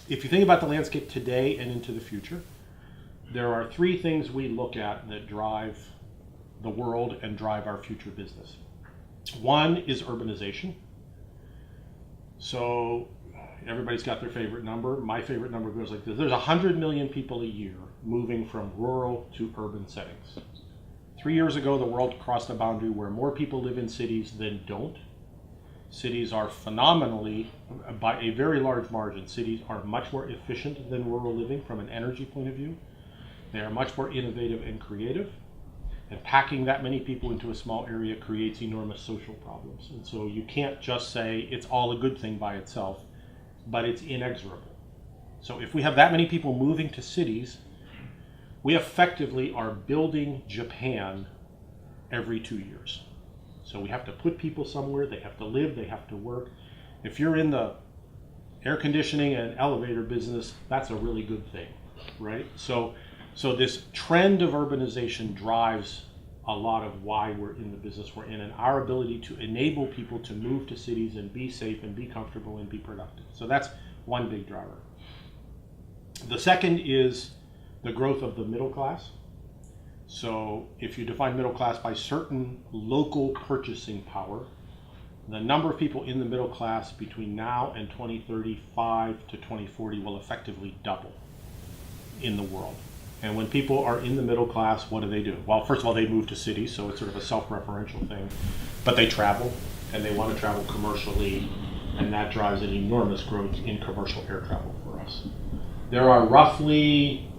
If you think about the landscape today and into the future, there are three things we look at that drive the world and drive our future business. One is urbanization. So everybody's got their favorite number. My favorite number goes like this. There's 100 million people a year moving from rural to urban settings. 3 years ago, the world crossed a boundary where more people live in cities than don't. Cities are phenomenally, by a very large margin, cities are much more efficient than rural living from an energy point of view. They are much more innovative and creative. And packing that many people into a small area creates enormous social problems. And so you can't just say it's all a good thing by itself, but it's inexorable. So if we have that many people moving to cities, we effectively are building Japan every 2 years. So we have to put people somewhere, they have to live, they have to work. If you're in the air conditioning and elevator business, that's a really good thing, right? So this trend of urbanization drives a lot of why we're in the business we're in, and our ability to enable people to move to cities and be safe and be comfortable and be productive. So that's one big driver. The second is the growth of the middle class. So if you define middle class by certain local purchasing power, the number of people in the middle class between now and 2035 to 2040 will effectively double in the world. And when people are in the middle class, what do? Well, first of all, they move to cities, so it's sort of a self-referential thing. But they travel, and they want to travel commercially, and that drives an enormous growth in commercial air travel for us. There are roughly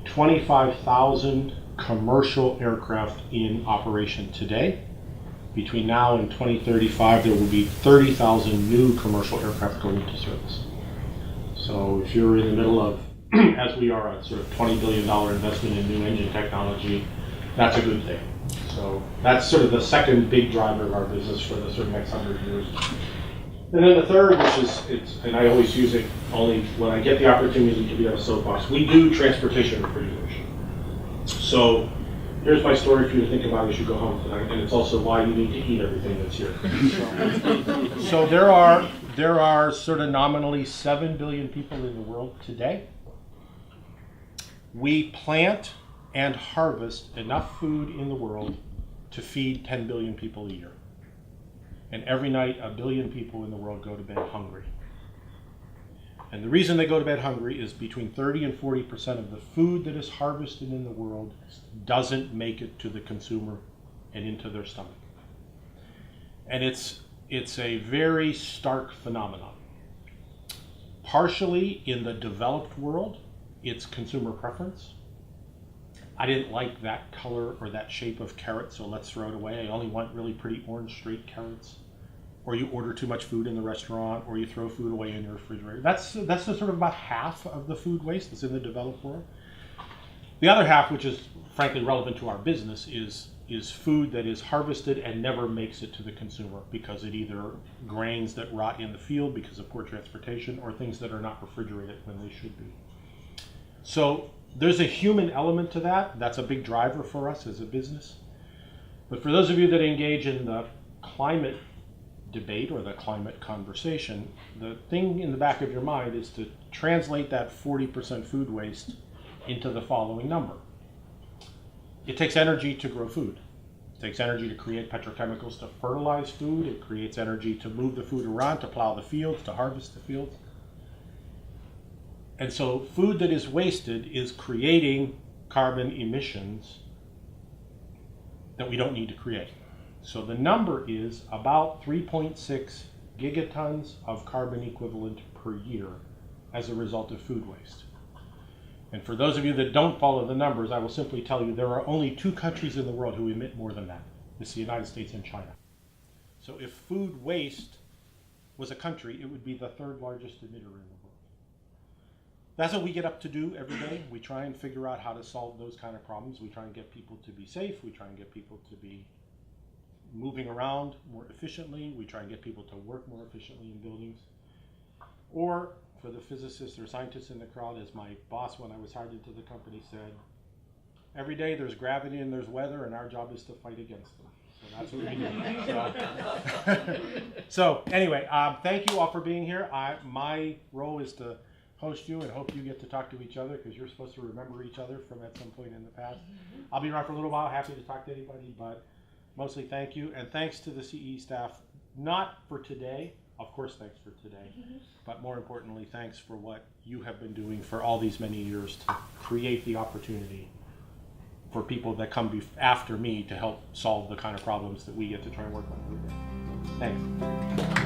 25,000 commercial aircraft in operation today. Between now and 2035, there will be 30,000 new commercial aircraft going into service. So if you're in the middle of, as we are, a sort of $20 billion investment in new engine technology, that's a good thing. So that's sort of the second big driver of our business for the sort of next 100 years. And then the third, which is, and I always use it only when I get the opportunity to be on a soapbox, we do transportation refrigeration. So here's my story for you to think about as you go home tonight, and it's also why you need to eat everything that's here. So there are sort of nominally 7 billion people in the world today. We plant and harvest enough food in the world to feed 10 billion people a year. And every night, 1 billion people in the world go to bed hungry. And the reason they go to bed hungry is between 30 and 40% of the food that is harvested in the world doesn't make it to the consumer and into their stomach. And it's a very stark phenomenon. Partially in the developed world, it's consumer preference. I didn't like that color or that shape of carrot, so let's throw it away. I only want really pretty orange straight carrots. Or you order too much food in the restaurant, or you throw food away in your refrigerator. That's the sort of about half of the food waste that's in the developed world. The other half, which is frankly relevant to our business, is food that is harvested and never makes it to the consumer because it either grains that rot in the field because of poor transportation or things that are not refrigerated when they should be. So there's a human element to that. That's a big driver for us as a business. But for those of you that engage in the climate debate or the climate conversation, the thing in the back of your mind is to translate that 40% food waste into the following number. It takes energy to grow food. It takes energy to create petrochemicals to fertilize food. It creates energy to move the food around, to plow the fields, to harvest the fields. And so food that is wasted is creating carbon emissions that we don't need to create. So the number is about 3.6 gigatons of carbon equivalent per year as a result of food waste. And for those of you that don't follow the numbers, I will simply tell you there are only 2 countries in the world who emit more than that. It's the United States and China. So if food waste was a country, it would be the 3rd largest emitter in the world. That's what we get up to do every day. We try and figure out how to solve those kind of problems. We try and get people to be safe. We try and get people to be moving around more efficiently. We try and get people to work more efficiently in buildings. Or for the physicists or scientists in the crowd, as my boss when I was hired into the company said, every day there's gravity and there's weather and our job is to fight against them. So that's what we do. So anyway, thank you all for being here. My role is to host you and hope you get to talk to each other, because you're supposed to remember each other from at some point in the past. I'll be around for a little while, happy to talk to anybody, but mostly thank you. And thanks to the CE staff, not for today, of course thanks for today, but more importantly, thanks for what you have been doing for all these many years to create the opportunity for people that come after me to help solve the kind of problems that we get to try and work on. Thanks.